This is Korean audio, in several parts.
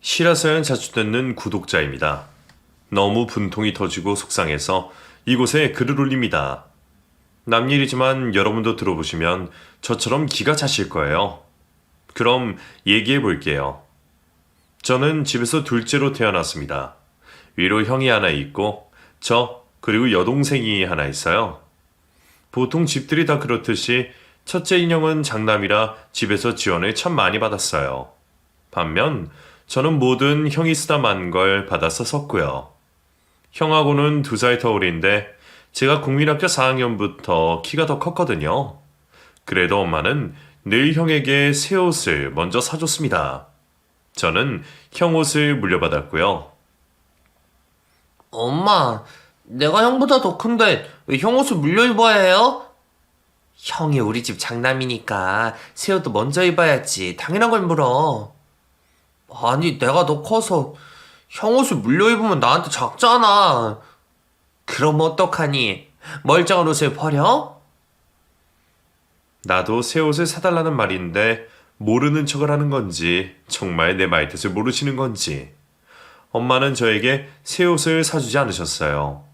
시라사연 자주 듣는 구독자입니다. 너무 분통이 터지고 속상해서 이곳에 글을 올립니다. 남 일이지만 여러분도 들어보시면 저처럼 기가 차실 거예요. 그럼 얘기해 볼게요. 저는 집에서 둘째로 태어났습니다. 위로 형이 하나 있고 그리고 여동생이 하나 있어요. 보통 집들이 다 그렇듯이 첫째 인형은 장남이라 집에서 지원을 참 많이 받았어요. 반면 저는 뭐든 형이 쓰다 만 걸 받아서 썼고요. 형하고는 2살 터울인데 제가 국민학교 4학년부터 키가 더 컸거든요. 그래도 엄마는 늘 형에게 새 옷을 먼저 사줬습니다. 저는 형 옷을 물려받았고요. 엄마, 내가 형보다 더 큰데 왜 형 옷을 물려 입어야 해요? 형이 우리 집 장남이니까 새 옷도 먼저 입어야지. 당연한 걸 물어. 아니, 내가 더 커서 형 옷을 물려 입으면 나한테 작잖아. 그럼 어떡하니? 멀쩡한 옷을 버려? 나도 새 옷을 사달라는 말인데 모르는 척을 하는 건지 정말 내 말뜻을 모르시는 건지 엄마는 저에게 새 옷을 사주지 않으셨어요.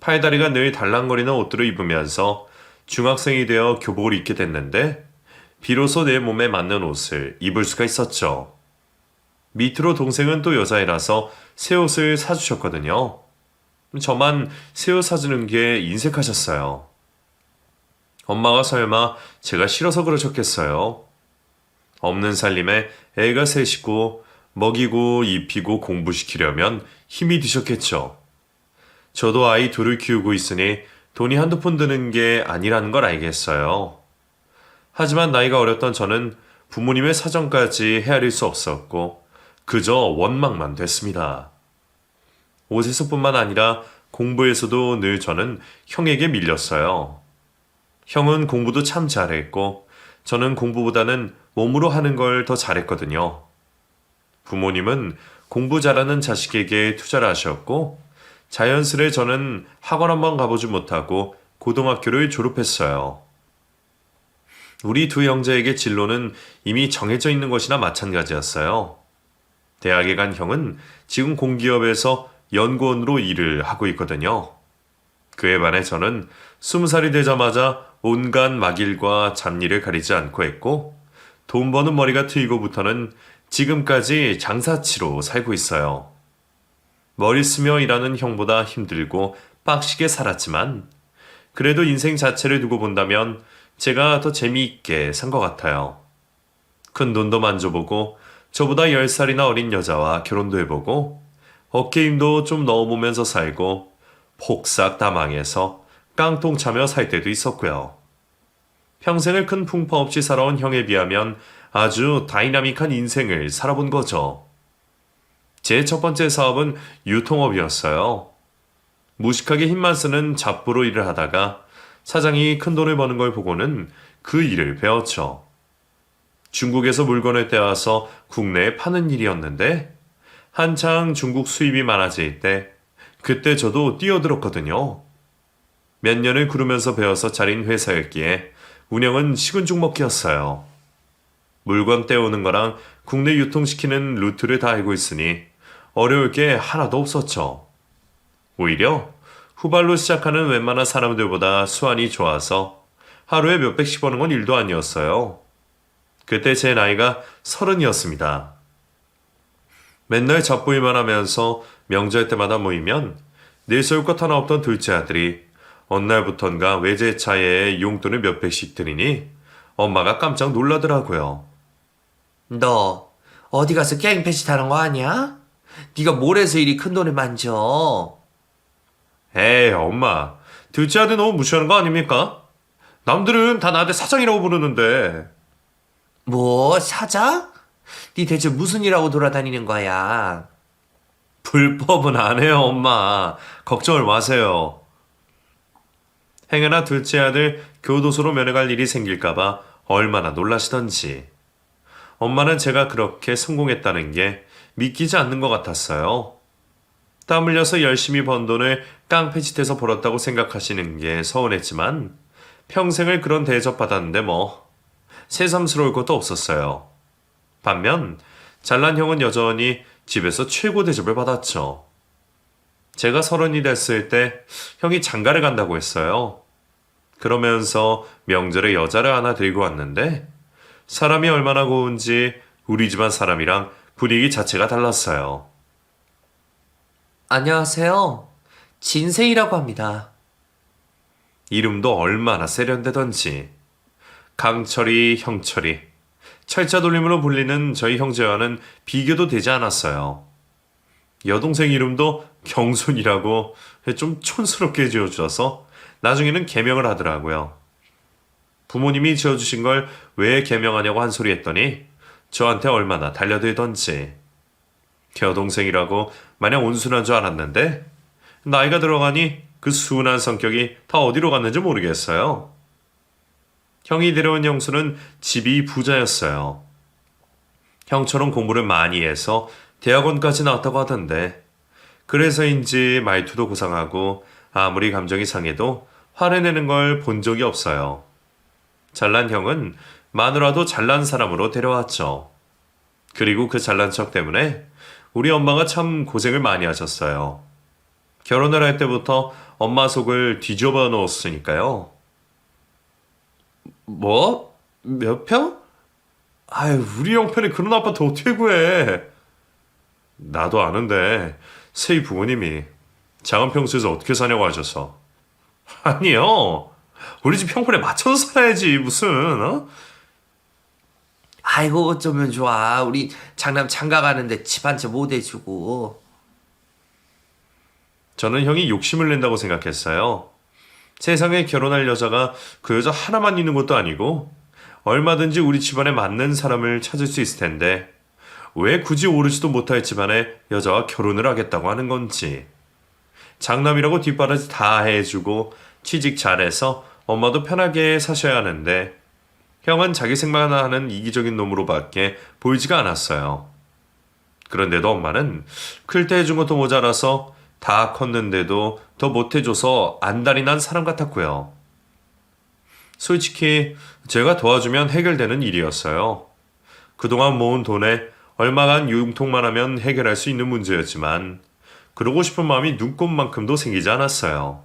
팔다리가 늘 달랑거리는 옷들을 입으면서 중학생이 되어 교복을 입게 됐는데 비로소 내 몸에 맞는 옷을 입을 수가 있었죠. 밑으로 동생은 또 여자애라서 새 옷을 사주셨거든요. 저만 새 옷 사주는 게 인색하셨어요. 엄마가 설마 제가 싫어서 그러셨겠어요. 없는 살림에 애가 셋이고 먹이고 입히고 공부시키려면 힘이 드셨겠죠. 저도 아이 둘을 키우고 있으니 돈이 한두 푼 드는 게 아니라는 걸 알겠어요. 하지만 나이가 어렸던 저는 부모님의 사정까지 헤아릴 수 없었고 그저 원망만 됐습니다. 옷에서뿐만 아니라 공부에서도 늘 저는 형에게 밀렸어요. 형은 공부도 참 잘했고 저는 공부보다는 몸으로 하는 걸 더 잘했거든요. 부모님은 공부 잘하는 자식에게 투자를 하셨고 자연스레 저는 학원 한번 가보지 못하고 고등학교를 졸업했어요. 우리 두 형제에게 진로는 이미 정해져 있는 것이나 마찬가지였어요. 대학에 간 형은 지금 공기업에서 연구원으로 일을 하고 있거든요. 그에 반해 저는 20살이 되자마자 온갖 막일과 잡일을 가리지 않고 했고 돈 버는 머리가 트이고부터는 지금까지 장사치로 살고 있어요. 머리 쓰며 일하는 형보다 힘들고 빡시게 살았지만 그래도 인생 자체를 두고 본다면 제가 더 재미있게 산 것 같아요. 큰 돈도 만져보고 저보다 10살이나 어린 여자와 결혼도 해보고 어깨 힘도 좀 넣어보면서 살고 폭삭 다 망해서 깡통 차며 살 때도 있었고요. 평생을 큰 풍파 없이 살아온 형에 비하면 아주 다이나믹한 인생을 살아본 거죠. 제 첫 번째 사업은 유통업이었어요. 무식하게 힘만 쓰는 잡부로 일을 하다가 사장이 큰 돈을 버는 걸 보고는 그 일을 배웠죠. 중국에서 물건을 떼와서 국내에 파는 일이었는데 한창 중국 수입이 많아질 때 그때 저도 뛰어들었거든요. 몇 년을 구르면서 배워서 차린 회사였기에 운영은 식은 죽 먹기였어요. 물건 떼오는 거랑 국내 유통시키는 루트를 다 알고 있으니 어려울 게 하나도 없었죠. 오히려 후발로 시작하는 웬만한 사람들보다 수완이 좋아서 하루에 몇백씩 버는 건 일도 아니었어요. 그때 제 나이가 30이었습니다. 맨날 잡보일만 하면서 명절 때마다 모이면 내세울 것 하나 없던 둘째 아들이 어느 날부턴가 외제차에 용돈을 몇백씩 드리니 엄마가 깜짝 놀라더라고요. 너 어디 가서 깽패시 타는 거 아니야? 네가 뭘 해서 이리 큰 돈을 만져? 에이 엄마, 둘째 아들 너무 무시하는 거 아닙니까? 남들은 다 나한테 사장이라고 부르는데. 뭐, 사장? 네 대체 무슨 일하고 돌아다니는 거야? 불법은 안 해요 엄마. 걱정을 마세요. 행여나 둘째 아들 교도소로 면회갈 일이 생길까봐 얼마나 놀라시던지. 엄마는 제가 그렇게 성공했다는 게 믿기지 않는 것 같았어요. 땀 흘려서 열심히 번 돈을 깡패짓해서 벌었다고 생각하시는 게 서운했지만 평생을 그런 대접 받았는데 뭐 새삼스러울 것도 없었어요. 반면 잘난 형은 여전히 집에서 최고 대접을 받았죠. 제가 30이 됐을 때 형이 장가를 간다고 했어요. 그러면서 명절에 여자를 하나 들고 왔는데 사람이 얼마나 고운지 우리 집안 사람이랑 분위기 자체가 달랐어요. 안녕하세요. 진세이라고 합니다. 이름도 얼마나 세련되던지. 강철이, 형철이. 철자 돌림으로 불리는 저희 형제와는 비교도 되지 않았어요. 여동생 이름도 경순이라고 좀 촌스럽게 지어주셔서 나중에는 개명을 하더라고요. 부모님이 지어주신 걸 왜 개명하냐고 한 소리 했더니 저한테 얼마나 달려들던지. 여동생이라고 마냥 온순한 줄 알았는데 나이가 들어가니 그 순한 성격이 다 어디로 갔는지 모르겠어요. 형이 데려온 형수는 집이 부자였어요. 형처럼 공부를 많이 해서 대학원까지 나왔다고 하던데 그래서인지 말투도 고상하고 아무리 감정이 상해도 화를 내는 걸 본 적이 없어요. 잘난 형은 마누라도 잘난 사람으로 데려왔죠. 그리고 그 잘난 척 때문에 우리 엄마가 참 고생을 많이 하셨어요. 결혼을 할 때부터 엄마 속을 뒤집어 놓았으니까요. 뭐? 몇 평? 아유, 우리 형편이 그런 아파트 어떻게 구해? 나도 아는데 세희 부모님이 작은 평수에서 어떻게 사냐고 하셔서. 아니요. 우리 집 형편에 맞춰서 살아야지 무슨 어? 아이고 어쩌면 좋아. 우리 장남 장가 가는데 집 한 채 못 해주고. 저는 형이 욕심을 낸다고 생각했어요. 세상에 결혼할 여자가 그 여자 하나만 있는 것도 아니고 얼마든지 우리 집안에 맞는 사람을 찾을 수 있을 텐데 왜 굳이 오르지도 못할 집안에 여자와 결혼을 하겠다고 하는 건지. 장남이라고 뒷바라지 다 해주고 취직 잘해서 엄마도 편하게 사셔야 하는데 형은 자기 생각만 하는 이기적인 놈으로밖에 보이지가 않았어요. 그런데도 엄마는 클 때 해준 것도 모자라서 다 컸는데도 더 못해줘서 안달이 난 사람 같았고요. 솔직히 제가 도와주면 해결되는 일이었어요. 그동안 모은 돈에 얼마간 융통만 하면 해결할 수 있는 문제였지만 그러고 싶은 마음이 눈꼽만큼도 생기지 않았어요.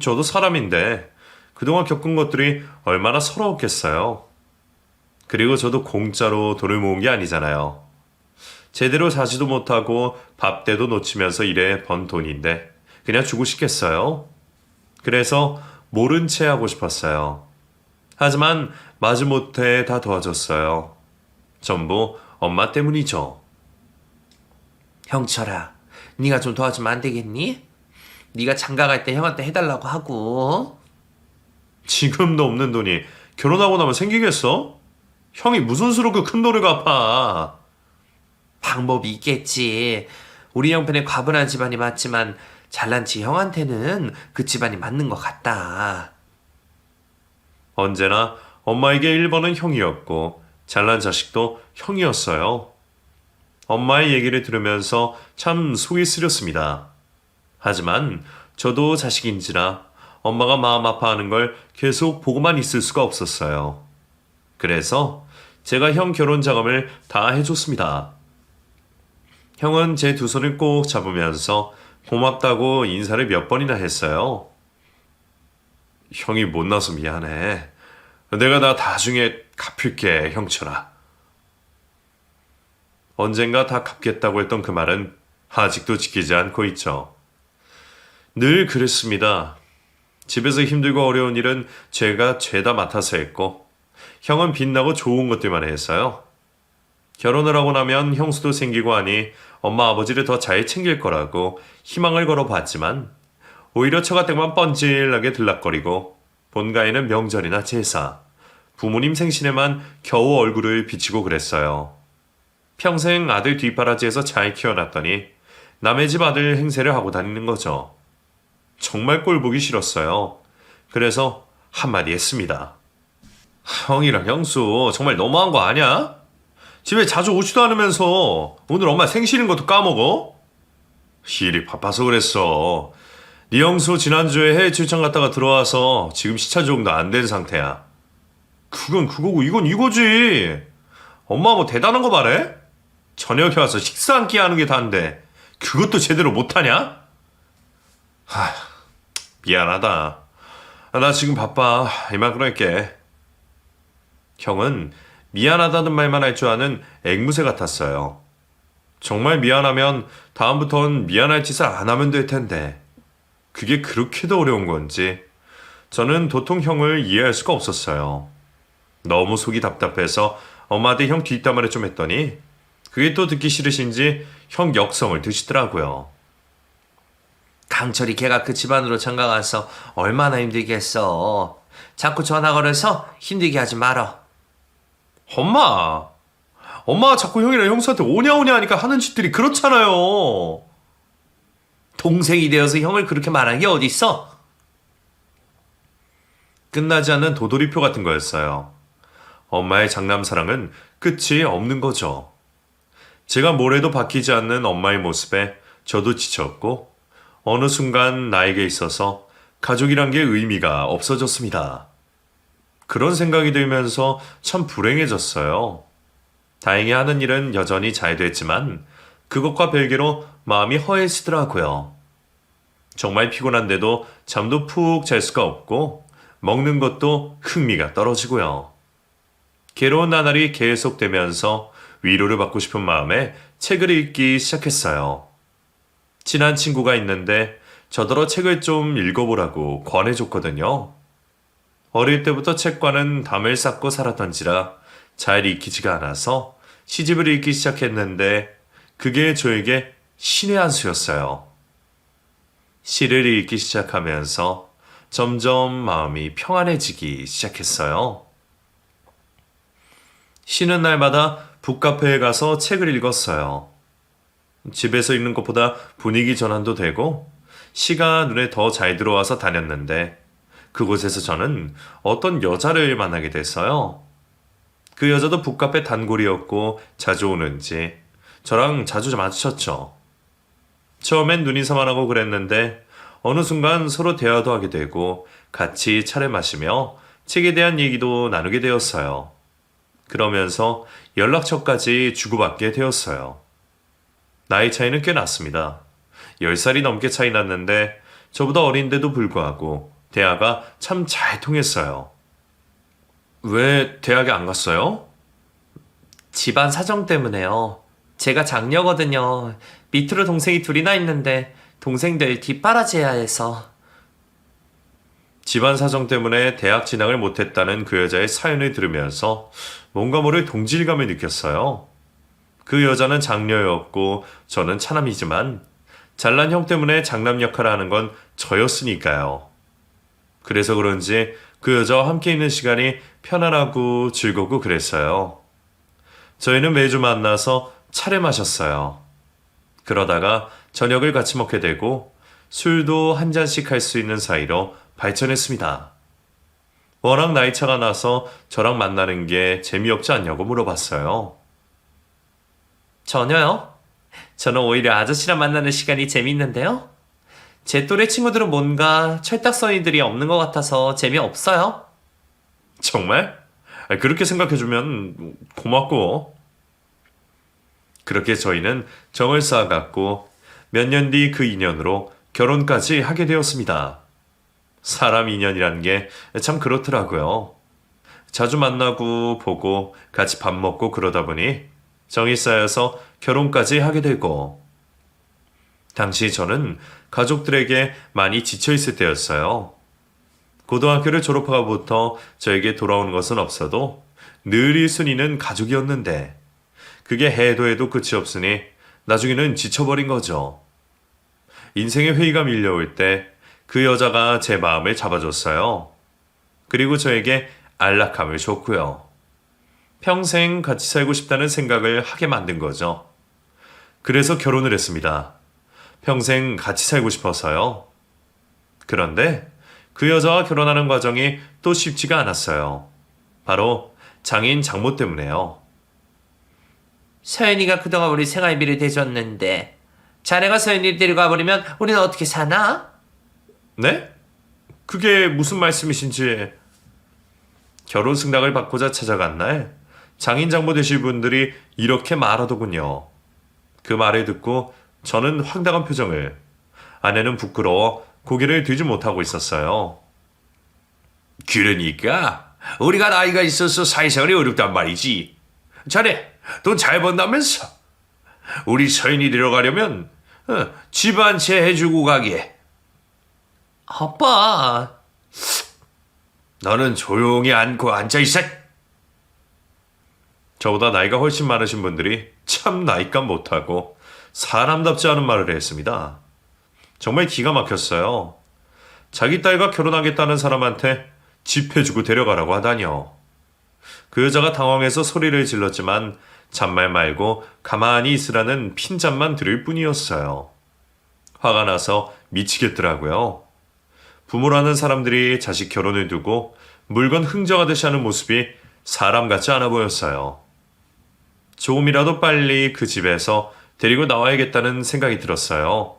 저도 사람인데 그동안 겪은 것들이 얼마나 서러웠겠어요. 그리고 저도 공짜로 돈을 모은 게 아니잖아요. 제대로 자지도 못하고 밥때도 놓치면서 일해 번 돈인데 그냥 주고 싶겠어요. 그래서 모른 채 하고 싶었어요. 하지만 마지못해 다 도와줬어요. 전부 엄마 때문이죠. 형철아, 네가 좀 도와주면 안 되겠니? 네가 장가 갈 때 형한테 해달라고 하고. 지금도 없는 돈이 결혼하고 나면 생기겠어? 형이 무슨 수로 그 큰 돈을 갚아? 방법이 있겠지. 우리 형편에 과분한 집안이 맞지만 잘난 지 형한테는 그 집안이 맞는 것 같다. 언제나 엄마에게 1번은 형이었고 잘난 자식도 형이었어요. 엄마의 얘기를 들으면서 참 속이 쓰렸습니다. 하지만 저도 자식인지라 엄마가 마음 아파하는 걸 계속 보고만 있을 수가 없었어요. 그래서 제가 형 결혼 자금을 다 해줬습니다. 형은 제 두 손을 꼭 잡으면서 고맙다고 인사를 몇 번이나 했어요. 형이 못나서 미안해. 내가 나 나중에 갚을게, 형철아. 언젠가 다 갚겠다고 했던 그 말은 아직도 지키지 않고 있죠. 늘 그랬습니다. 집에서 힘들고 어려운 일은 제가 죄다 맡아서 했고 형은 빛나고 좋은 것들만 했어요. 결혼을 하고 나면 형수도 생기고 하니 엄마 아버지를 더 잘 챙길 거라고 희망을 걸어봤지만 오히려 처가댁만 뻔질나게 들락거리고 본가에는 명절이나 제사, 부모님 생신에만 겨우 얼굴을 비치고 그랬어요. 평생 아들 뒷바라지에서 잘 키워놨더니 남의 집 아들 행세를 하고 다니는 거죠. 정말 꼴보기 싫었어요. 그래서 한마디 했습니다. 형이랑 형수 정말 너무한 거 아니야? 집에 자주 오지도 않으면서 오늘 엄마 생신인 것도 까먹어? 일이 바빠서 그랬어. 네 형수 지난주에 해외 출장 갔다가 들어와서 지금 시차 적응도 안 된 상태야. 그건 그거고 이건 이거지. 엄마 뭐 대단한 거 말해? 저녁에 와서 식사 한 끼 하는 게 다인데 그것도 제대로 못하냐? 미안하다. 나 지금 바빠. 이만 끊을게. 형은 미안하다는 말만 할 줄 아는 앵무새 같았어요. 정말 미안하면 다음부턴 미안할 짓을 안 하면 될 텐데 그게 그렇게도 어려운 건지 저는 도통 형을 이해할 수가 없었어요. 너무 속이 답답해서 엄마한테 형 뒷담화를 좀 했더니 그게 또 듣기 싫으신지 형 역성을 드시더라고요. 강철이 걔가 그 집안으로 장가가서 얼마나 힘들겠어. 자꾸 전화 걸어서 힘들게 하지 말어. 엄마가 자꾸 형이랑 형수한테 오냐오냐 하니까 하는 짓들이 그렇잖아요. 동생이 되어서 형을 그렇게 말한 게 어딨어? 끝나지 않는 도돌이표 같은 거였어요. 엄마의 장남사랑은 끝이 없는 거죠. 제가 뭘 해도 바뀌지 않는 엄마의 모습에 저도 지쳤고 어느 순간 나에게 있어서 가족이란 게 의미가 없어졌습니다. 그런 생각이 들면서 참 불행해졌어요. 다행히 하는 일은 여전히 잘 됐지만 그것과 별개로 마음이 허해지더라고요. 정말 피곤한데도 잠도 푹 잘 수가 없고 먹는 것도 흥미가 떨어지고요. 괴로운 나날이 계속되면서 위로를 받고 싶은 마음에 책을 읽기 시작했어요. 친한 친구가 있는데 저더러 책을 좀 읽어보라고 권해줬거든요. 어릴 때부터 책과는 담을 쌓고 살았던지라 잘 읽히지가 않아서 시집을 읽기 시작했는데 그게 저에게 신의 한 수였어요. 시를 읽기 시작하면서 점점 마음이 평안해지기 시작했어요. 쉬는 날마다 북카페에 가서 책을 읽었어요. 집에서 읽는 것보다 분위기 전환도 되고 시가 눈에 더 잘 들어와서 다녔는데 그곳에서 저는 어떤 여자를 만나게 됐어요. 그 여자도 북카페 단골이었고 자주 오는지 저랑 자주 마주쳤죠. 처음엔 눈인사만 하고 그랬는데 어느 순간 서로 대화도 하게 되고 같이 차를 마시며 책에 대한 얘기도 나누게 되었어요. 그러면서 연락처까지 주고받게 되었어요. 나이 차이는 꽤 났습니다. 10살이 넘게 차이 났는데 저보다 어린데도 불구하고 대화가 참 잘 통했어요. 왜 대학에 안 갔어요? 집안 사정 때문에요. 제가 장녀거든요. 밑으로 동생이 둘이나 있는데 동생들 뒷바라지해야 해서. 집안 사정 때문에 대학 진학을 못했다는 그 여자의 사연을 들으면서 뭔가 모를 동질감을 느꼈어요. 그 여자는 장녀였고 저는 차남이지만 잘난 형 때문에 장남 역할을 하는 건 저였으니까요. 그래서 그런지 그 여자와 함께 있는 시간이 편안하고 즐겁고 그랬어요. 저희는 매주 만나서 차를 마셨어요. 그러다가 저녁을 같이 먹게 되고 술도 한 잔씩 할 수 있는 사이로 발전했습니다. 워낙 나이 차가 나서 저랑 만나는 게 재미없지 않냐고 물어봤어요. 전혀요. 저는 오히려 아저씨랑 만나는 시간이 재밌는데요. 제 또래 친구들은 뭔가 철딱서니들이 없는 것 같아서 재미없어요. 정말? 그렇게 생각해주면 고맙고. 그렇게 저희는 정을 쌓아갔고 몇 년 뒤 그 인연으로 결혼까지 하게 되었습니다. 사람 인연이란 게 참 그렇더라고요. 자주 만나고 보고 같이 밥 먹고 그러다 보니 정이 쌓여서 결혼까지 하게 되고 당시 저는 가족들에게 많이 지쳐있을 때였어요. 고등학교를 졸업하고부터 저에게 돌아오는 것은 없어도 늘 1순위는 가족이었는데 그게 해도 해도 끝이 없으니 나중에는 지쳐버린 거죠. 인생의 회의가 밀려올 때 그 여자가 제 마음을 잡아줬어요. 그리고 저에게 안락함을 줬고요. 평생 같이 살고 싶다는 생각을 하게 만든 거죠. 그래서 결혼을 했습니다. 평생 같이 살고 싶어서요. 그런데 그 여자와 결혼하는 과정이 또 쉽지가 않았어요. 바로 장인 장모 때문에요. 서연이가 그동안 우리 생활비를 대줬는데 자네가 서연이를 데리고 가버리면 우리는 어떻게 사나? 네? 그게 무슨 말씀이신지. 결혼 승낙을 받고자 찾아간 날 장인 장모 되실 분들이 이렇게 말하더군요. 그 말을 듣고 저는 황당한 표정을, 아내는 부끄러워 고개를 들지 못하고 있었어요. 그러니까 우리가 나이가 있어서 사회생활이 어렵단 말이지. 자네 돈 잘 번다면서. 우리 서인이 들어가려면 집 한 채 해주고 가게. 아빠, 너는 조용히 앉고 앉아있어. 저보다 나이가 훨씬 많으신 분들이 참 나이값 못하고 사람답지 않은 말을 했습니다. 정말 기가 막혔어요. 자기 딸과 결혼하겠다는 사람한테 집 해주고 데려가라고 하다니요. 그 여자가 당황해서 소리를 질렀지만 잔말 말고 가만히 있으라는 핀잔만 들을 뿐이었어요. 화가 나서 미치겠더라고요. 부모라는 사람들이 자식 결혼을 두고 물건 흥정하듯이 하는 모습이 사람 같지 않아 보였어요. 조금이라도 빨리 그 집에서 데리고 나와야겠다는 생각이 들었어요.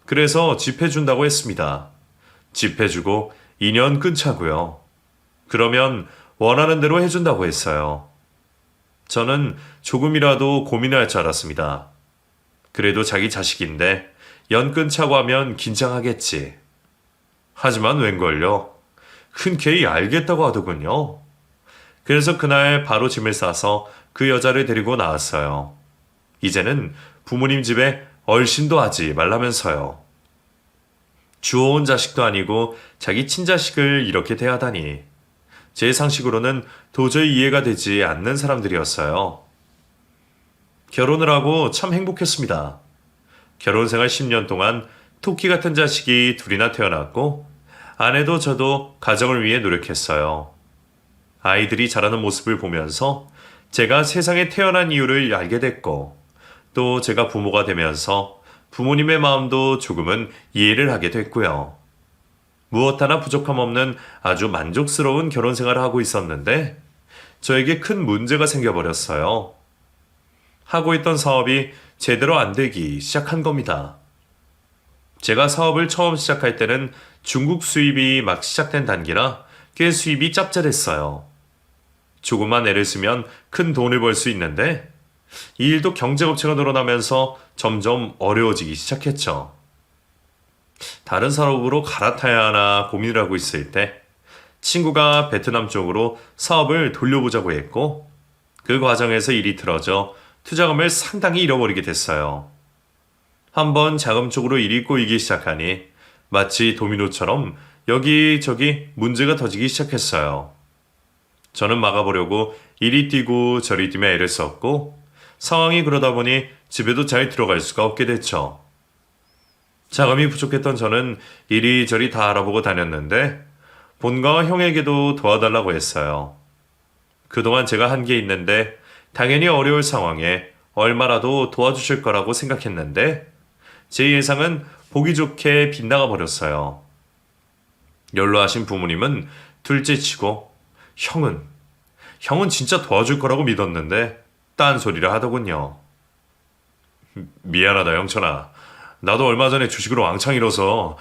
그래서 집 해준다고 했습니다. 집 해주고 2년 끊자고요. 그러면 원하는 대로 해준다고 했어요. 저는 조금이라도 고민할 줄 알았습니다. 그래도 자기 자식인데 연 끊자고 하면 긴장하겠지. 하지만 웬걸요. 흔쾌히 알겠다고 하더군요. 그래서 그날 바로 짐을 싸서 그 여자를 데리고 나왔어요. 이제는 부모님 집에 얼씬도 하지 말라면서요. 주워온 자식도 아니고 자기 친자식을 이렇게 대하다니. 제 상식으로는 도저히 이해가 되지 않는 사람들이었어요. 결혼을 하고 참 행복했습니다. 결혼 생활 10년 동안 토끼 같은 자식이 둘이나 태어났고 아내도 저도 가정을 위해 노력했어요. 아이들이 자라는 모습을 보면서 제가 세상에 태어난 이유를 알게 됐고 또 제가 부모가 되면서 부모님의 마음도 조금은 이해를 하게 됐고요. 무엇 하나 부족함 없는 아주 만족스러운 결혼 생활을 하고 있었는데 저에게 큰 문제가 생겨버렸어요. 하고 있던 사업이 제대로 안 되기 시작한 겁니다. 제가 사업을 처음 시작할 때는 중국 수입이 막 시작된 단기라 꽤 수입이 짭짤했어요. 조금만 애를 쓰면 큰 돈을 벌 수 있는데 이 일도 경쟁업체가 늘어나면서 점점 어려워지기 시작했죠. 다른 사업으로 갈아타야 하나 고민을 하고 있을 때 친구가 베트남 쪽으로 사업을 돌려보자고 했고 그 과정에서 일이 틀어져 투자금을 상당히 잃어버리게 됐어요. 한번 자금 쪽으로 일이 꼬이기 시작하니 마치 도미노처럼 여기저기 문제가 터지기 시작했어요. 저는 막아보려고 이리 뛰고 저리 뛰며 애를 썼고 상황이 그러다 보니 집에도 잘 들어갈 수가 없게 됐죠. 자금이 부족했던 저는 이리저리 다 알아보고 다녔는데 본가와 형에게도 도와달라고 했어요. 그동안 제가 한 게 있는데 당연히 어려울 상황에 얼마라도 도와주실 거라고 생각했는데 제 예상은 보기 좋게 빗나가 버렸어요. 연로하신 부모님은 둘째치고 형은 진짜 도와줄 거라고 믿었는데 딴소리를 하더군요. 미안하다 영천아. 나도 얼마 전에 주식으로 왕창 잃어서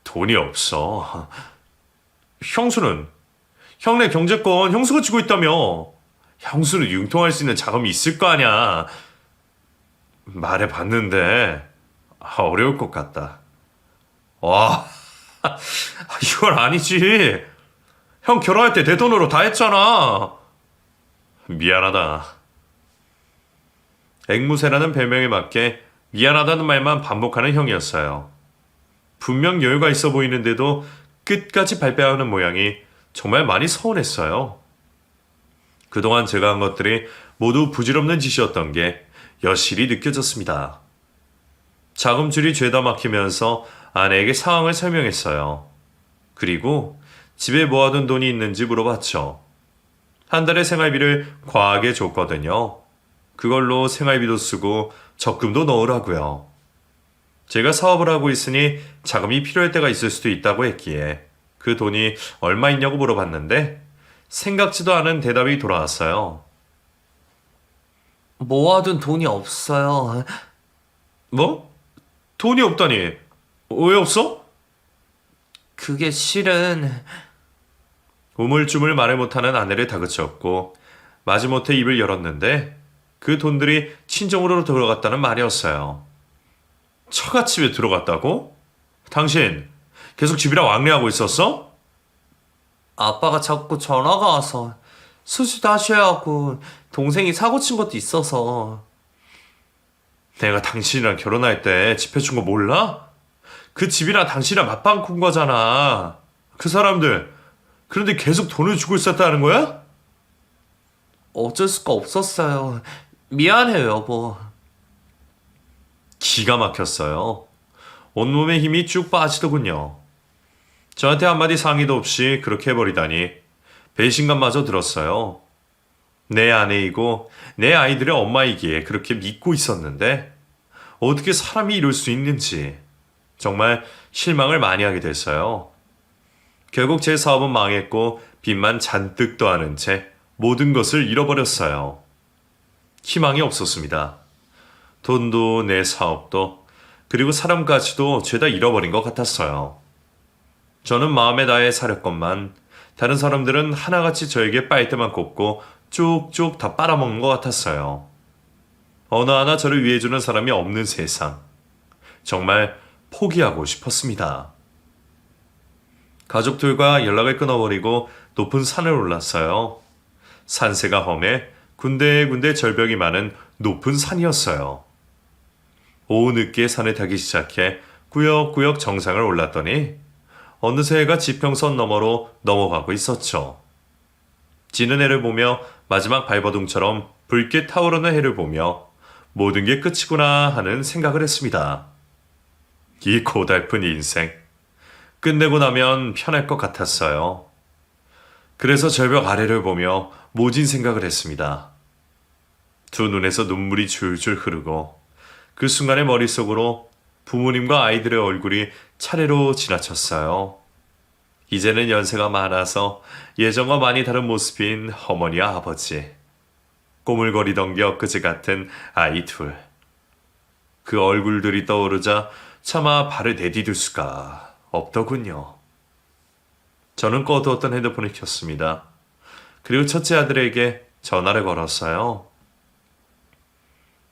돈이 없어. 형수는? 형네 경제권 형수가 쥐고 있다며. 형수는 융통할 수 있는 자금이 있을 거 아냐. 말해봤는데 어려울 것 같다. 와, 이건 아니지. 형 결혼할 때 내 돈으로 다 했잖아. 미안하다. 앵무새라는 별명에 맞게 미안하다는 말만 반복하는 형이었어요. 분명 여유가 있어 보이는데도 끝까지 발뺌하는 모양이 정말 많이 서운했어요. 그동안 제가 한 것들이 모두 부질없는 짓이었던 게 여실히 느껴졌습니다. 자금줄이 죄다 막히면서 아내에게 상황을 설명했어요. 그리고 집에 모아둔 돈이 있는지 물어봤죠. 한 달의 생활비를 과하게 줬거든요. 그걸로 생활비도 쓰고 적금도 넣으라고요. 제가 사업을 하고 있으니 자금이 필요할 때가 있을 수도 있다고 했기에 그 돈이 얼마 있냐고 물어봤는데 생각지도 않은 대답이 돌아왔어요. 모아둔 돈이 없어요. 뭐? 돈이 없다니? 왜 없어? 그게 실은 우물쭈물 말을 못하는 아내를 다그쳤고 마지못해 입을 열었는데 그 돈들이 친정으로 들어갔다는 말이었어요. 처갓집에 들어갔다고? 당신 계속 집이랑 왕래하고 있었어? 아빠가 자꾸 전화가 와서 수술 다시 해야 하고 동생이 사고 친 것도 있어서. 내가 당신이랑 결혼할 때 집 해준 거 몰라? 그 집이랑 당신이랑 맞방꾼 거잖아. 그 사람들 그런데 계속 돈을 주고 있었다는 거야? 어쩔 수가 없었어요. 미안해요, 여보. 기가 막혔어요. 온몸에 힘이 쭉 빠지더군요. 저한테 한마디 상의도 없이 그렇게 해버리다니 배신감마저 들었어요. 내 아내이고 내 아이들의 엄마이기에 그렇게 믿고 있었는데 어떻게 사람이 이럴 수 있는지 정말 실망을 많이 하게 됐어요. 결국 제 사업은 망했고 빚만 잔뜩 더하는 채 모든 것을 잃어버렸어요. 희망이 없었습니다. 돈도 내 사업도 그리고 사람까지도 죄다 잃어버린 것 같았어요. 저는 마음에 다해 살았건만 다른 사람들은 하나같이 저에게 빨대만 꽂고 쭉쭉 다 빨아먹는 것 같았어요. 어느 하나 저를 위해주는 사람이 없는 세상. 정말 포기하고 싶었습니다. 가족들과 연락을 끊어버리고 높은 산을 올랐어요. 산세가 험해 군데군데 절벽이 많은 높은 산이었어요. 오후 늦게 산을 타기 시작해 꾸역꾸역 정상을 올랐더니 어느새 해가 지평선 너머로 넘어가고 있었죠. 지는 해를 보며 마지막 발버둥처럼 붉게 타오르는 해를 보며 모든 게 끝이구나 하는 생각을 했습니다. 이 고달픈 인생. 끝내고 나면 편할 것 같았어요. 그래서 절벽 아래를 보며 모진 생각을 했습니다. 두 눈에서 눈물이 줄줄 흐르고 그 순간에 머릿속으로 부모님과 아이들의 얼굴이 차례로 지나쳤어요. 이제는 연세가 많아서 예전과 많이 다른 모습인 어머니와 아버지. 꼬물거리던 게 엊그제 같은 아이 둘. 그 얼굴들이 떠오르자 차마 발을 내디딜 수가 없더군요. 저는 꺼두었던 핸드폰을 켰습니다. 그리고 첫째 아들에게 전화를 걸었어요.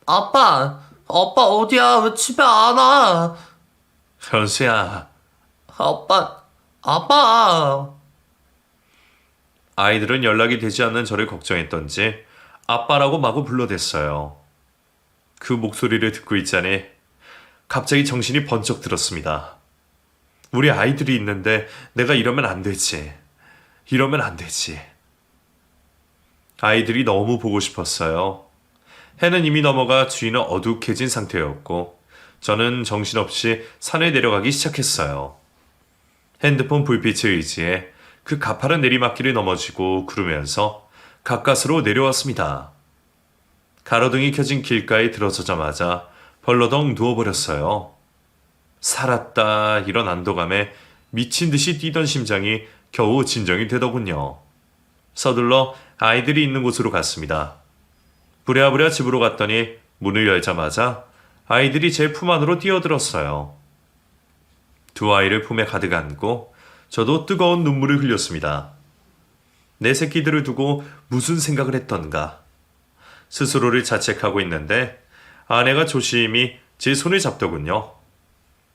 아빠 어디야? 왜 집에 안 와? 현수야, 아빠. 아이들은 연락이 되지 않는 저를 걱정했던지 아빠라고 마구 불러댔어요. 그 목소리를 듣고 있자니 갑자기 정신이 번쩍 들었습니다. 우리 아이들이 있는데 내가 이러면 안 되지. 이러면 안 되지. 아이들이 너무 보고 싶었어요. 해는 이미 넘어가 주위는 어둑해진 상태였고 저는 정신없이 산을 내려가기 시작했어요. 핸드폰 불빛에 의지해 그 가파른 내리막길을 넘어지고 구르면서 가까스로 내려왔습니다. 가로등이 켜진 길가에 들어서자마자 벌러덩 누워버렸어요. 살았다 이런 안도감에 미친 듯이 뛰던 심장이 겨우 진정이 되더군요. 서둘러 아이들이 있는 곳으로 갔습니다. 부랴부랴 집으로 갔더니 문을 열자마자 아이들이 제 품 안으로 뛰어들었어요. 두 아이를 품에 가득 안고 저도 뜨거운 눈물을 흘렸습니다. 내 새끼들을 두고 무슨 생각을 했던가. 스스로를 자책하고 있는데 아내가 조심히 제 손을 잡더군요.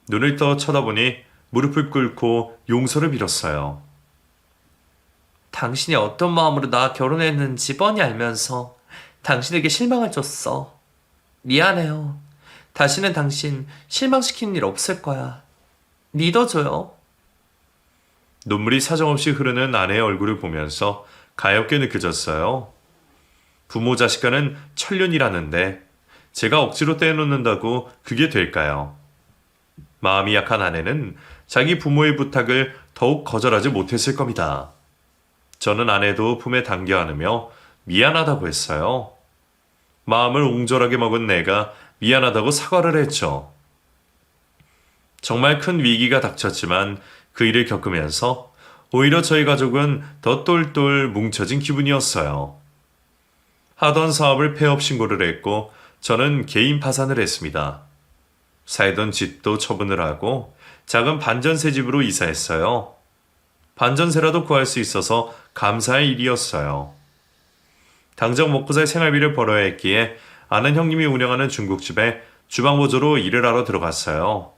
눈을 떠 쳐다보니 무릎을 꿇고 용서를 빌었어요. 당신이 어떤 마음으로 나 결혼했는지 뻔히 알면서 당신에게 실망을 줬어. 미안해요. 다시는 당신 실망시키는 일 없을 거야. 믿어줘요. 눈물이 사정없이 흐르는 아내의 얼굴을 보면서 가엾게 느껴졌어요. 부모 자식 간은 천륜이라는데 제가 억지로 떼놓는다고 그게 될까요? 마음이 약한 아내는 자기 부모의 부탁을 더욱 거절하지 못했을 겁니다. 저는 아내도 품에 당겨 안으며 미안하다고 했어요. 마음을 옹졸하게 먹은 내가 미안하다고 사과를 했죠. 정말 큰 위기가 닥쳤지만 그 일을 겪으면서 오히려 저희 가족은 더 똘똘 뭉쳐진 기분이었어요. 하던 사업을 폐업 신고를 했고 저는 개인 파산을 했습니다. 살던 집도 처분을 하고 작은 반전세 집으로 이사했어요. 반전세라도 구할 수 있어서 감사할 일이었어요. 당장 먹고 살 생활비를 벌어야 했기에 아는 형님이 운영하는 중국집에 주방보조로 일을 하러 들어갔어요.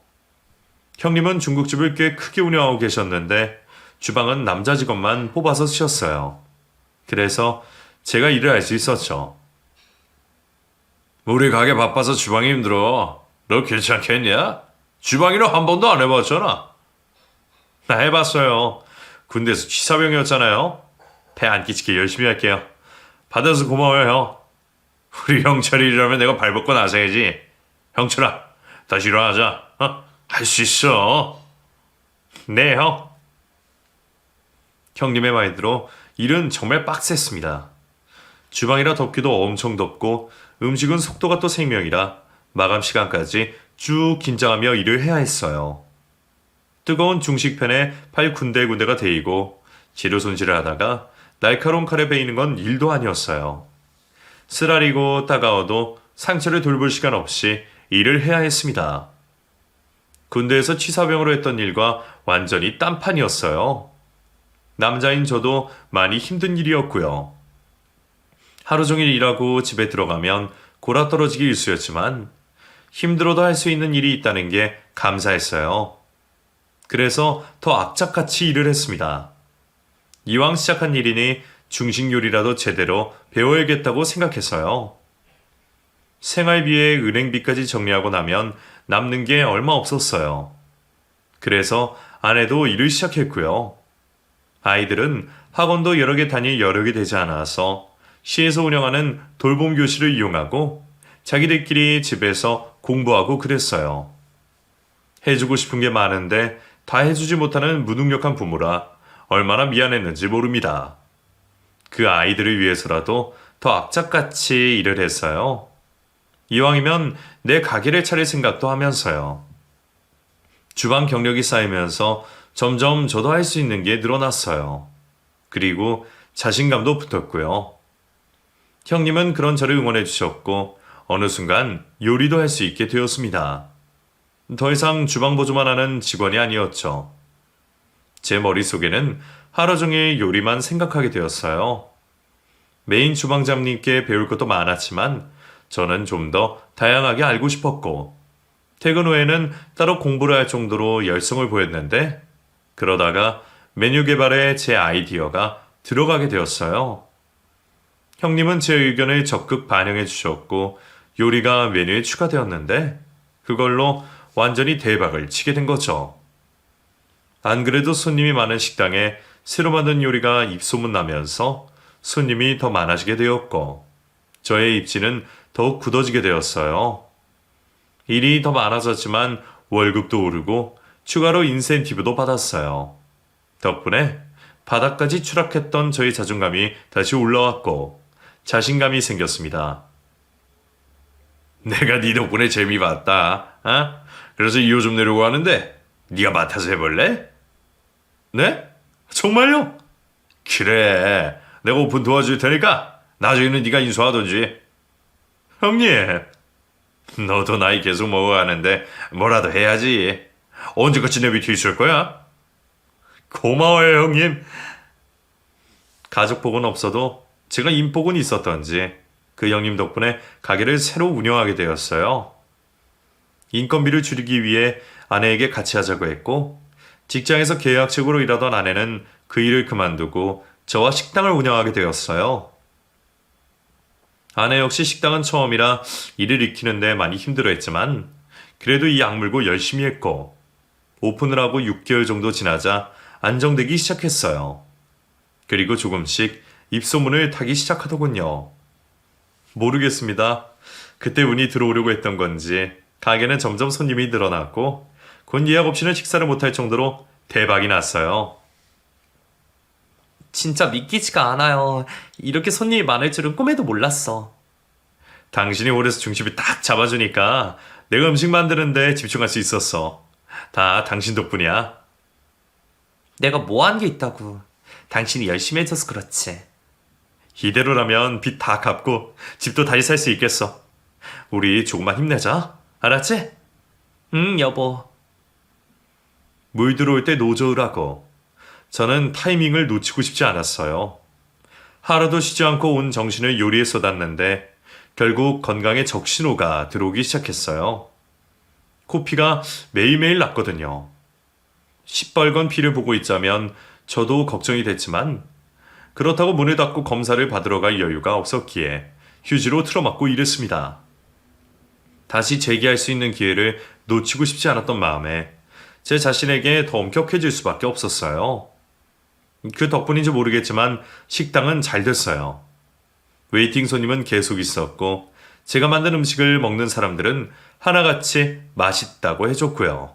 형님은 중국집을 꽤 크게 운영하고 계셨는데 주방은 남자 직원만 뽑아서 쓰셨어요. 그래서 제가 일을 할 수 있었죠. 우리 가게 바빠서 주방이 힘들어. 너 괜찮겠냐? 주방일은 한 번도 안 해봤잖아. 나 해봤어요. 군대에서 취사병이었잖아요. 배 안 끼치게 열심히 할게요. 받아서 고마워요, 형. 우리 형철이 일하면 내가 발벗고 나서야지. 형철아, 다시 일어나자. 할 수 있어. 네, 형. 형님의 말대로 일은 정말 빡셌습니다. 주방이라 덥기도 엄청 덥고 음식은 속도가 또 생명이라 마감 시간까지 쭉 긴장하며 일을 해야 했어요. 뜨거운 중식팬에 팔 군데군데가 데이고 재료 손질을 하다가 날카로운 칼에 베이는 건 일도 아니었어요. 쓰라리고 따가워도 상처를 돌볼 시간 없이 일을 해야 했습니다. 군대에서 취사병으로 했던 일과 완전히 딴판이었어요. 남자인 저도 많이 힘든 일이었고요. 하루 종일 일하고 집에 들어가면 골아떨어지기 일쑤였지만 힘들어도 할 수 있는 일이 있다는 게 감사했어요. 그래서 더 악착같이 일을 했습니다. 이왕 시작한 일이니 중식 요리라도 제대로 배워야겠다고 생각했어요. 생활비에 은행비까지 정리하고 나면 남는 게 얼마 없었어요. 그래서 아내도 일을 시작했고요. 아이들은 학원도 여러 개 다닐 여력이 되지 않아서 시에서 운영하는 돌봄 교실을 이용하고 자기들끼리 집에서 공부하고 그랬어요. 해주고 싶은 게 많은데 다 해주지 못하는 무능력한 부모라 얼마나 미안했는지 모릅니다. 그 아이들을 위해서라도 더 악착같이 일을 했어요. 이왕이면 내 가게를 차릴 생각도 하면서요. 주방 경력이 쌓이면서 점점 저도 할 수 있는 게 늘어났어요. 그리고 자신감도 붙었고요. 형님은 그런 저를 응원해 주셨고 어느 순간 요리도 할 수 있게 되었습니다. 더 이상 주방 보조만 하는 직원이 아니었죠. 제 머릿속에는 하루 종일 요리만 생각하게 되었어요. 메인 주방장님께 배울 것도 많았지만 저는 좀 더 다양하게 알고 싶었고 퇴근 후에는 따로 공부를 할 정도로 열성을 보였는데 그러다가 메뉴 개발에 제 아이디어가 들어가게 되었어요. 형님은 제 의견을 적극 반영해 주셨고 요리가 메뉴에 추가되었는데 그걸로 완전히 대박을 치게 된 거죠. 안 그래도 손님이 많은 식당에 새로 만든 요리가 입소문 나면서 손님이 더 많아지게 되었고 저의 입지는 더욱 굳어지게 되었어요. 일이 더 많아졌지만 월급도 오르고 추가로 인센티브도 받았어요. 덕분에 바닥까지 추락했던 저의 자존감이 다시 올라왔고 자신감이 생겼습니다. 내가 네 덕분에 재미 봤다. 그래서 2호 좀 내려고 하는데 네가 맡아서 해볼래? 네? 정말요? 그래. 내가 오픈 도와줄 테니까 나중에는 네가 인수하던지. 형님. 너도 나이 계속 먹어가는데 뭐라도 해야지. 언제까지 내 밑에 있을 거야? 고마워요, 형님. 가족복은 없어도 제가 인복은 있었던지 그 형님 덕분에 가게를 새로 운영하게 되었어요. 인건비를 줄이기 위해 아내에게 같이 하자고 했고 직장에서 계약직으로 일하던 아내는 그 일을 그만두고 저와 식당을 운영하게 되었어요. 아내 역시 식당은 처음이라 일을 익히는데 많이 힘들어했지만 그래도 이 악물고 열심히 했고 오픈을 하고 6개월 정도 지나자 안정되기 시작했어요. 그리고 조금씩 입소문을 타기 시작하더군요. 모르겠습니다. 그때 운이 들어오려고 했던 건지 가게는 점점 손님이 늘어났고 곧 예약 없이는 식사를 못할 정도로 대박이 났어요. 진짜 믿기지가 않아요. 이렇게 손님이 많을 줄은 꿈에도 몰랐어. 당신이 홀에서 중심을 딱 잡아주니까 내가 음식 만드는데 집중할 수 있었어. 다 당신 덕분이야. 내가 뭐 한 게 있다고. 당신이 열심히 해줘서 그렇지. 이대로라면 빚 다 갚고 집도 다시 살 수 있겠어. 우리 조금만 힘내자. 알았지? 응, 여보. 물 들어올 때 노저으라고. 저는 타이밍을 놓치고 싶지 않았어요. 하루도 쉬지 않고 온 정신을 요리에 쏟았는데 결국 건강에 적신호가 들어오기 시작했어요. 코피가 매일매일 났거든요. 시뻘건 피를 보고 있자면 저도 걱정이 됐지만 그렇다고 문을 닫고 검사를 받으러 갈 여유가 없었기에 휴지로 틀어막고 일했습니다. 다시 재기할 수 있는 기회를 놓치고 싶지 않았던 마음에 제 자신에게 더 엄격해질 수밖에 없었어요. 그 덕분인지 모르겠지만 식당은 잘 됐어요. 웨이팅 손님은 계속 있었고 제가 만든 음식을 먹는 사람들은 하나같이 맛있다고 해줬고요.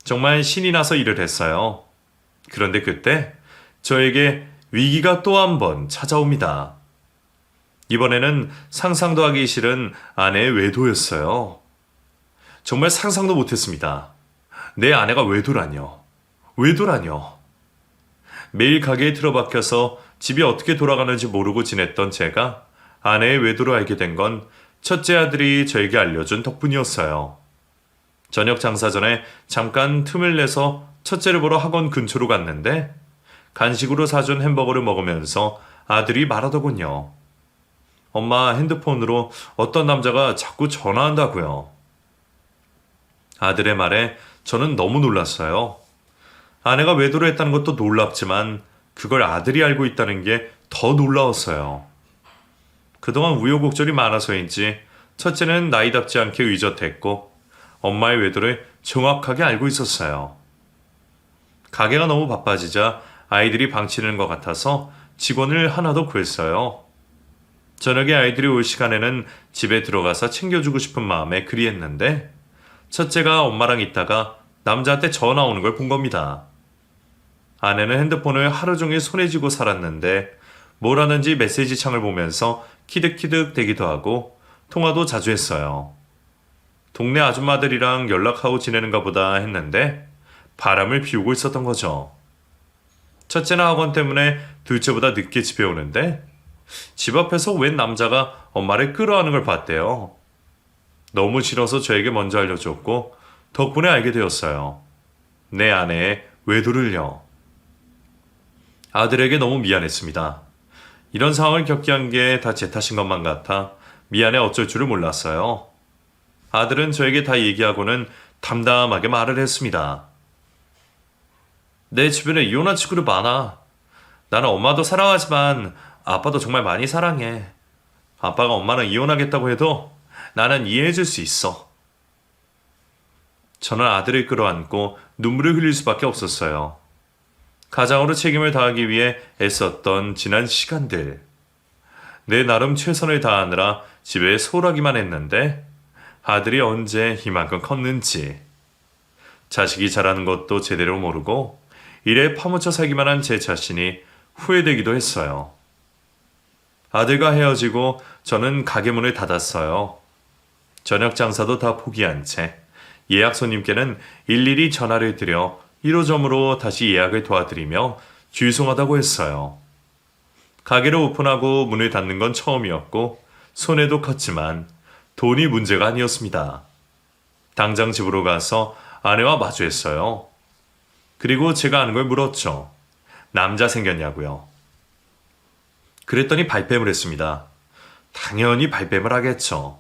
정말 신이 나서 일을 했어요. 그런데 그때 저에게 위기가 또 한 번 찾아옵니다. 이번에는 상상도 하기 싫은 아내의 외도였어요. 정말 상상도 못했습니다. 내 아내가 외도라뇨. 외도라뇨. 매일 가게에 틀어박혀서 집이 어떻게 돌아가는지 모르고 지냈던 제가 아내의 외도를 알게 된 건 첫째 아들이 저에게 알려준 덕분이었어요. 저녁 장사 전에 잠깐 틈을 내서 첫째를 보러 학원 근처로 갔는데 간식으로 사준 햄버거를 먹으면서 아들이 말하더군요. 엄마 핸드폰으로 어떤 남자가 자꾸 전화한다고요. 아들의 말에 저는 너무 놀랐어요. 아내가 외도를 했다는 것도 놀랍지만 그걸 아들이 알고 있다는 게 더 놀라웠어요. 그동안 우여곡절이 많아서인지 첫째는 나이답지 않게 의젓했고 엄마의 외도를 정확하게 알고 있었어요. 가게가 너무 바빠지자 아이들이 방치는 것 같아서 직원을 하나 더 구했어요. 저녁에 아이들이 올 시간에는 집에 들어가서 챙겨주고 싶은 마음에 그리했는데 첫째가 엄마랑 있다가 남자한테 전화 오는 걸 본 겁니다. 아내는 핸드폰을 하루 종일 손에 쥐고 살았는데 뭘 하는지 메시지 창을 보면서 키득키득 대기도 하고 통화도 자주 했어요. 동네 아줌마들이랑 연락하고 지내는가 보다 했는데 바람을 피우고 있었던 거죠. 첫째는 학원 때문에 둘째보다 늦게 집에 오는데 집 앞에서 웬 남자가 엄마를 끌어안는 걸 봤대요. 너무 싫어서 저에게 먼저 알려줬고 덕분에 알게 되었어요. 내 아내의 외도를요. 아들에게 너무 미안했습니다. 이런 상황을 겪게 한 게 다 제 탓인 것만 같아 미안해 어쩔 줄을 몰랐어요. 아들은 저에게 다 얘기하고는 담담하게 말을 했습니다. 내 주변에 이혼한 친구들 많아. 나는 엄마도 사랑하지만 아빠도 정말 많이 사랑해. 아빠가 엄마랑 이혼하겠다고 해도 나는 이해해줄 수 있어. 저는 아들을 끌어안고 눈물을 흘릴 수밖에 없었어요. 가장으로 책임을 다하기 위해 애썼던 지난 시간들. 내 나름 최선을 다하느라 집에 소홀하기만 했는데 아들이 언제 이만큼 컸는지. 자식이 자라는 것도 제대로 모르고 일에 파묻혀 살기만 한 제 자신이 후회되기도 했어요. 아들과 헤어지고 저는 가게 문을 닫았어요. 저녁 장사도 다 포기한 채 예약 손님께는 일일이 전화를 드려 1호점으로 다시 예약을 도와드리며 죄송하다고 했어요. 가게를 오픈하고 문을 닫는 건 처음이었고 손해도 컸지만 돈이 문제가 아니었습니다. 당장 집으로 가서 아내와 마주했어요. 그리고 제가 아는 걸 물었죠. 남자 생겼냐고요. 그랬더니 발뺌을 했습니다. 당연히 발뺌을 하겠죠.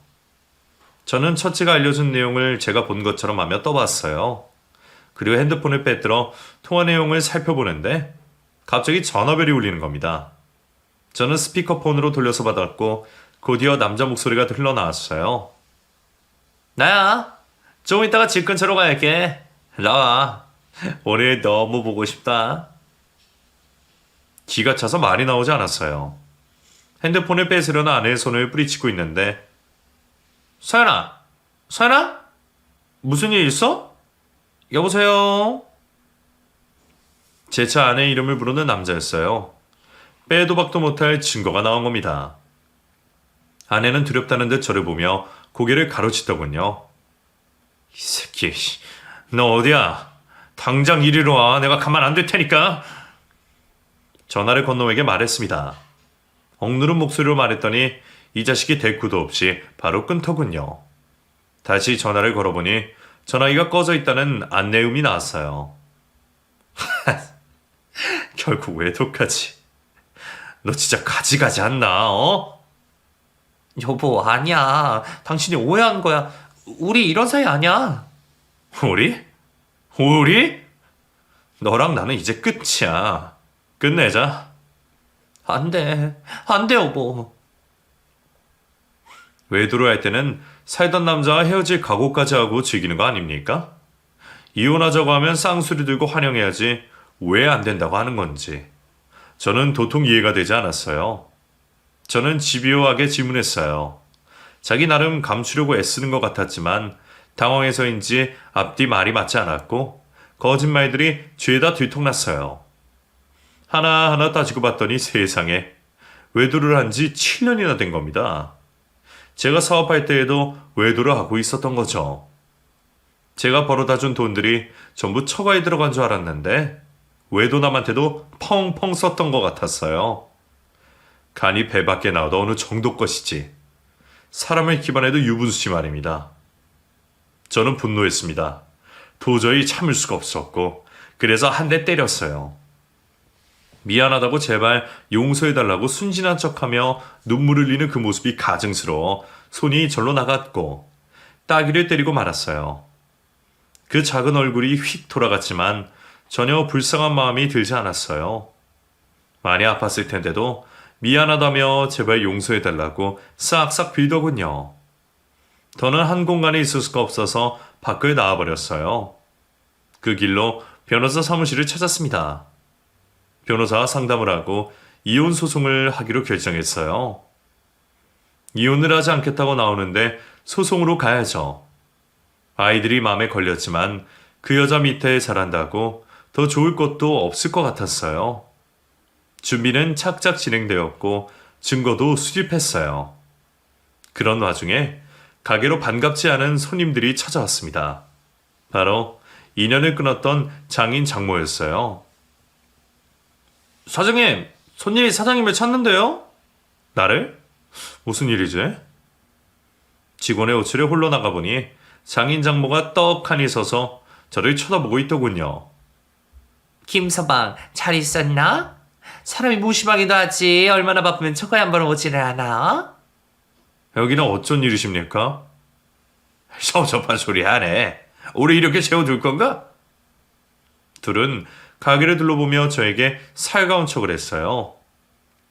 저는 첫째가 알려준 내용을 제가 본 것처럼 하며 떠봤어요. 그리고 핸드폰을 빼들어 통화 내용을 살펴보는데 갑자기 전화벨이 울리는 겁니다. 저는 스피커폰으로 돌려서 받았고 곧이어 남자 목소리가 흘러나왔어요. 나야. 좀 이따가 집 근처로 갈게. 나와. 오늘 너무 보고 싶다. 기가 차서 말이 나오지 않았어요. 핸드폰을 뺏으려는 아내의 손을 뿌리치고 있는데 서연아! 서연아? 무슨 일 있어? 여보세요? 제 차 아내의 이름을 부르는 남자였어요. 빼도 박도 못할 증거가 나온 겁니다. 아내는 두렵다는 듯 저를 보며 고개를 가로치더군요. 이 새끼, 너 어디야? 당장 이리로 와. 내가 가만 안 둘 테니까. 전화를 건 놈에게 말했습니다. 억누른 목소리로 말했더니 이 자식이 대꾸도 없이 바로 끊더군요. 다시 전화를 걸어보니 전화기가 꺼져 있다는 안내음이 나왔어요. 결국 외도까지. 너 진짜 가지가지 않나, 어? 여보, 아니야. 당신이 오해한 거야. 우리 이런 사이 아니야. 우리? 우리? 너랑 나는 이제 끝이야. 끝내자. 안 돼. 안 돼, 여보. 외도를 할 때는 살던 남자와 헤어질 각오까지 하고 즐기는 거 아닙니까? 이혼하자고 하면 쌍수리 들고 환영해야지 왜 안 된다고 하는 건지. 저는 도통 이해가 되지 않았어요. 저는 집요하게 질문했어요. 자기 나름 감추려고 애쓰는 것 같았지만 당황해서인지 앞뒤 말이 맞지 않았고 거짓말들이 죄다 들통났어요. 하나하나 따지고 봤더니 세상에 외도를 한 지 7년이나 된 겁니다. 제가 사업할 때에도 외도를 하고 있었던 거죠. 제가 벌어다 준 돈들이 전부 처가에 들어간 줄 알았는데 외도남한테도 펑펑 썼던 것 같았어요. 간이 배 밖에 나와도 어느 정도 것이지. 사람을 기반해도 유분수지 말입니다. 저는 분노했습니다. 도저히 참을 수가 없었고 그래서 한 대 때렸어요. 미안하다고 제발 용서해달라고 순진한 척하며 눈물을 흘리는 그 모습이 가증스러워 손이 절로 나갔고 따귀를 때리고 말았어요. 그 작은 얼굴이 휙 돌아갔지만 전혀 불쌍한 마음이 들지 않았어요. 많이 아팠을 텐데도 미안하다며 제발 용서해달라고 싹싹 빌더군요. 더는 한 공간에 있을 수가 없어서 밖을 나와버렸어요. 그 길로 변호사 사무실을 찾았습니다. 변호사와 상담을 하고 이혼 소송을 하기로 결정했어요. 이혼을 하지 않겠다고 나오는데 소송으로 가야죠. 아이들이 마음에 걸렸지만 그 여자 밑에 자란다고 더 좋을 것도 없을 것 같았어요. 준비는 착착 진행되었고 증거도 수집했어요. 그런 와중에 가게로 반갑지 않은 손님들이 찾아왔습니다. 바로 인연을 끊었던 장인 장모였어요. 사장님, 손님이 사장님을 찾는데요? 나를? 무슨 일이지? 직원의 호출에 홀로 나가보니 장인 장모가 떡하니 서서 저를 쳐다보고 있더군요. 김서방, 잘 있었나? 사람이 무심하기도 하지. 얼마나 바쁘면 처가에 한번 오지를 않아? 여기는 어쩐 일이십니까? 섭섭한 소리 하네. 우리 이렇게 세워둘 건가? 둘은 가게를 둘러보며 저에게 살가운 척을 했어요.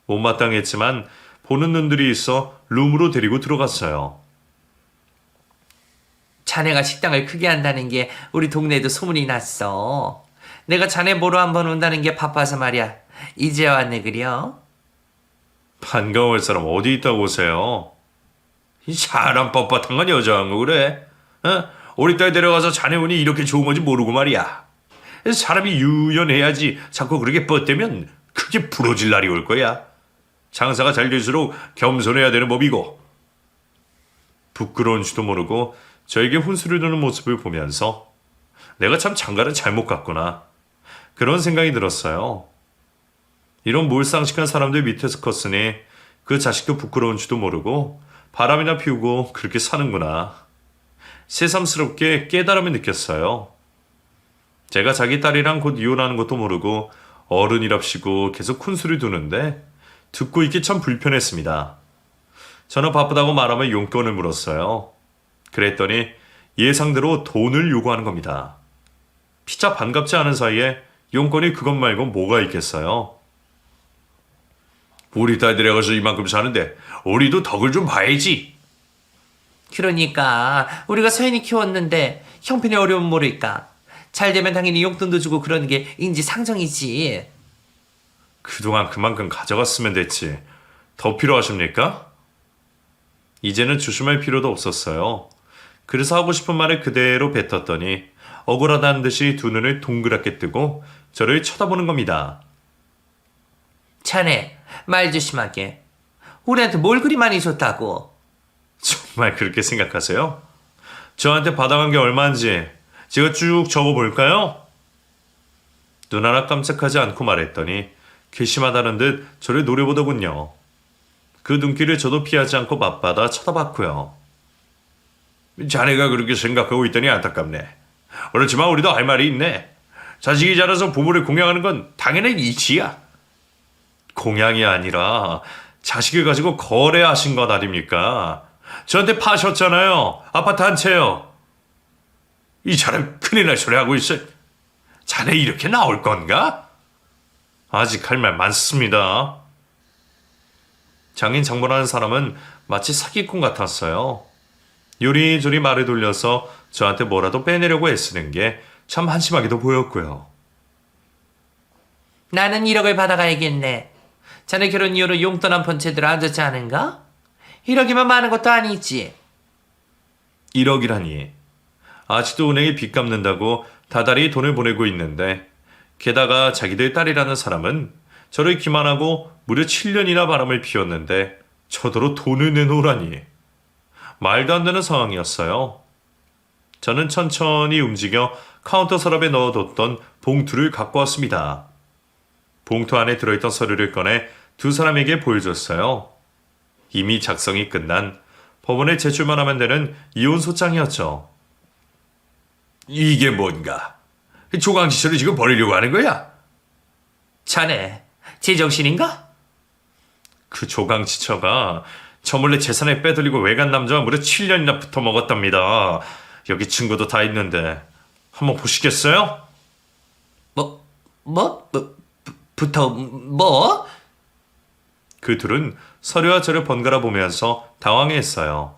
못마땅했지만 보는 눈들이 있어 룸으로 데리고 들어갔어요. 자네가 식당을 크게 한다는 게 우리 동네에도 소문이 났어. 내가 자네 보러 한번 온다는 게 바빠서 말이야. 이제 왔네 그려? 반가워할 사람 어디 있다고 오세요? 이 사람 뻣뻣한 건 여자한 거 그래? 어? 우리 딸 데려가서 자네 운이 이렇게 좋은 건지 모르고 말이야. 사람이 유연해야지 자꾸 그렇게 뻗대면 크게 부러질 날이 올 거야. 장사가 잘 될수록 겸손해야 되는 법이고. 부끄러운 줄도 모르고 저에게 훈수를 두는 모습을 보면서 내가 참 장가를 잘못 갔구나. 그런 생각이 들었어요. 이런 몰상식한 사람들 밑에서 컸으니 그 자식도 부끄러운 줄도 모르고 바람이나 피우고 그렇게 사는구나. 새삼스럽게 깨달음을 느꼈어요. 제가 자기 딸이랑 곧 이혼하는 것도 모르고 어른이랍시고 계속 훈수를 두는데 듣고 있기 참 불편했습니다. 저는 바쁘다고 말하며 용돈을 물었어요. 그랬더니 예상대로 돈을 요구하는 겁니다. 피차 반갑지 않은 사이에 용건이 그것 말고 뭐가 있겠어요? 우리 딸 데려가서 이만큼 사는데 우리도 덕을 좀 봐야지. 그러니까 우리가 서연이 키웠는데 형편이 어려움 모를까. 잘 되면 당연히 용돈도 주고 그러는 게 인지상정이지. 그동안 그만큼 가져갔으면 됐지. 더 필요하십니까? 이제는 조심할 필요도 없었어요. 그래서 하고 싶은 말을 그대로 뱉었더니 억울하다는 듯이 두 눈을 동그랗게 뜨고 저를 쳐다보는 겁니다. 자네 말 조심하게. 우리한테 뭘 그리 많이 줬다고. 정말 그렇게 생각하세요? 저한테 받아간 게 얼마인지 제가 쭉 적어볼까요? 눈 하나 깜짝하지 않고 말했더니 괘씸하다는 듯 저를 노려보더군요. 그 눈길을 저도 피하지 않고 맞받아 쳐다봤고요. 자네가 그렇게 생각하고 있더니 안타깝네. 그렇지만 우리도 할 말이 있네. 자식이 자라서 부모를 공양하는 건 당연한 이치야. 공양이 아니라 자식을 가지고 거래하신 것 아닙니까? 저한테 파셨잖아요. 아파트 한 채요. 이 사람 큰일 날 소리 하고 있어. 자네 이렇게 나올 건가? 아직 할 말 많습니다. 장인 장모라는 사람은 마치 사기꾼 같았어요. 요리조리 말을 돌려서 저한테 뭐라도 빼내려고 애쓰는 게 참 한심하게도 보였고요. 나는 1억을 받아가야겠네. 자네 결혼 이후로 용돈 한 푼 제대로 안 줬지 않은가? 1억이면 많은 것도 아니지. 1억이라니. 아직도 은행에 빚 갚는다고 다달이 돈을 보내고 있는데 게다가 자기들 딸이라는 사람은 저를 기만하고 무려 7년이나 바람을 피웠는데 저더러 돈을 내놓으라니. 말도 안 되는 상황이었어요. 저는 천천히 움직여 카운터 서랍에 넣어뒀던 봉투를 갖고 왔습니다. 봉투 안에 들어있던 서류를 꺼내 두 사람에게 보여줬어요. 이미 작성이 끝난 법원에 제출만 하면 되는 이혼 소장이었죠. 이게 뭔가? 조강지처를 지금 버리려고 하는 거야? 자네, 제정신인가? 그 조강지처가 저 몰래 재산을 빼돌리고 외간 남자와 무려 7년이나 붙어 먹었답니다. 여기 증거도 다 있는데 한번 보시겠어요? 뭐? 그 둘은 서류와 저를 번갈아 보면서 당황해했어요.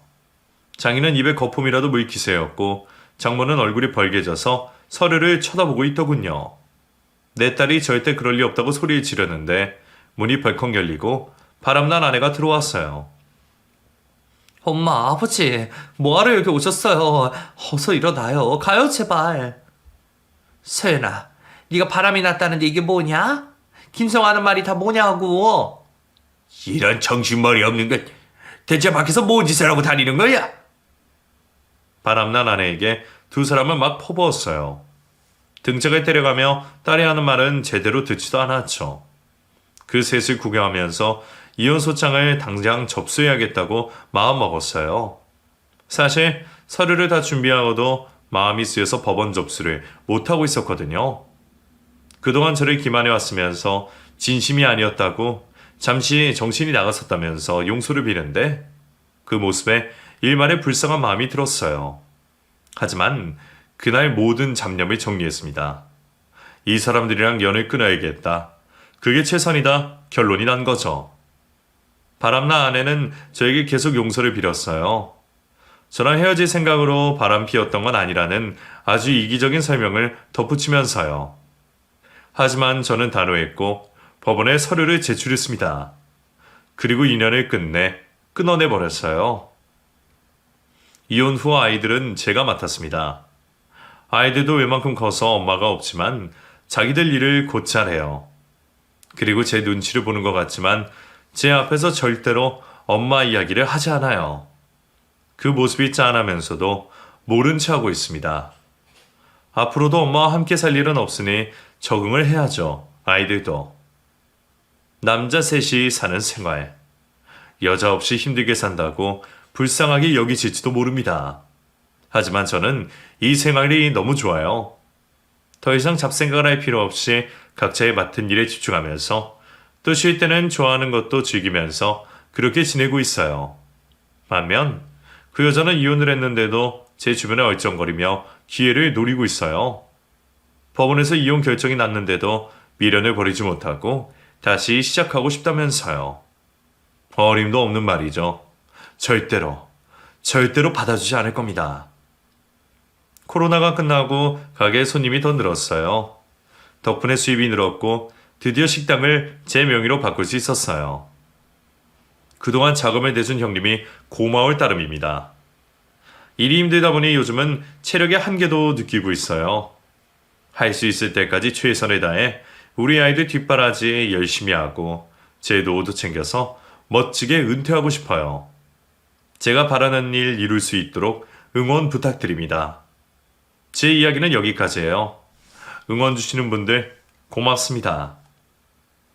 장인은 입에 거품이라도 물 기세였고 장모는 얼굴이 벌개져서 서류를 쳐다보고 있더군요. 내 딸이 절대 그럴 리 없다고 소리를 지르는데 문이 벌컥 열리고 바람난 아내가 들어왔어요. 엄마, 아버지, 뭐하러 여기 오셨어요? 어서 일어나요. 가요, 제발. 서연아, 네가 바람이 났다는데 이게 뭐냐? 김성 하는 말이 다 뭐냐고. 이런 정신머리 없는 것 대체 밖에서 뭔 짓을 하고 다니는 거야? 바람난 아내에게 두 사람은 막 퍼부었어요. 등짝을 때려가며 딸이 하는 말은 제대로 듣지도 않았죠. 그 셋을 구경하면서 이혼 소장을 당장 접수해야겠다고 마음먹었어요. 사실 서류를 다 준비하고도 마음이 쓰여서 법원 접수를 못하고 있었거든요. 그동안 저를 기만해왔으면서 진심이 아니었다고 잠시 정신이 나갔었다면서 용서를 비는데 그 모습에 일말의 불쌍한 마음이 들었어요. 하지만 그날 모든 잡념을 정리했습니다. 이 사람들이랑 연을 끊어야겠다. 그게 최선이다. 결론이 난 거죠. 바람나 아내는 저에게 계속 용서를 빌었어요. 저랑 헤어질 생각으로 바람 피웠던 건 아니라는 아주 이기적인 설명을 덧붙이면서요. 하지만 저는 단호했고 법원에 서류를 제출했습니다. 그리고 인연을 끝내 끊어내버렸어요. 이혼 후 아이들은 제가 맡았습니다. 아이들도 웬만큼 커서 엄마가 없지만 자기들 일을 곧잘 해요. 그리고 제 눈치를 보는 것 같지만 제 앞에서 절대로 엄마 이야기를 하지 않아요. 그 모습이 짠하면서도 모른 체 하고 있습니다. 앞으로도 엄마와 함께 살 일은 없으니 적응을 해야죠. 아이들도. 남자 셋이 사는 생활. 여자 없이 힘들게 산다고 불쌍하게 여기질지도 모릅니다. 하지만 저는 이 생활이 너무 좋아요. 더 이상 잡생각을 할 필요 없이 각자의 맡은 일에 집중하면서 또 쉴 때는 좋아하는 것도 즐기면서 그렇게 지내고 있어요. 반면 그 여자는 이혼을 했는데도 제 주변에 얼쩡거리며 기회를 노리고 있어요. 법원에서 이혼 결정이 났는데도 미련을 버리지 못하고 다시 시작하고 싶다면서요. 어림도 없는 말이죠. 절대로 받아주지 않을 겁니다. 코로나가 끝나고 가게에 손님이 더 늘었어요. 덕분에 수입이 늘었고 드디어 식당을 제 명의로 바꿀 수 있었어요. 그동안 자금을 내준 형님이 고마울 따름입니다. 일이 힘들다 보니 요즘은 체력의 한계도 느끼고 있어요. 할 수 있을 때까지 최선을 다해 우리 아이들 뒷바라지 열심히 하고 제 노후도 챙겨서 멋지게 은퇴하고 싶어요. 제가 바라는 일 이룰 수 있도록 응원 부탁드립니다. 제 이야기는 여기까지예요. 응원 주시는 분들 고맙습니다.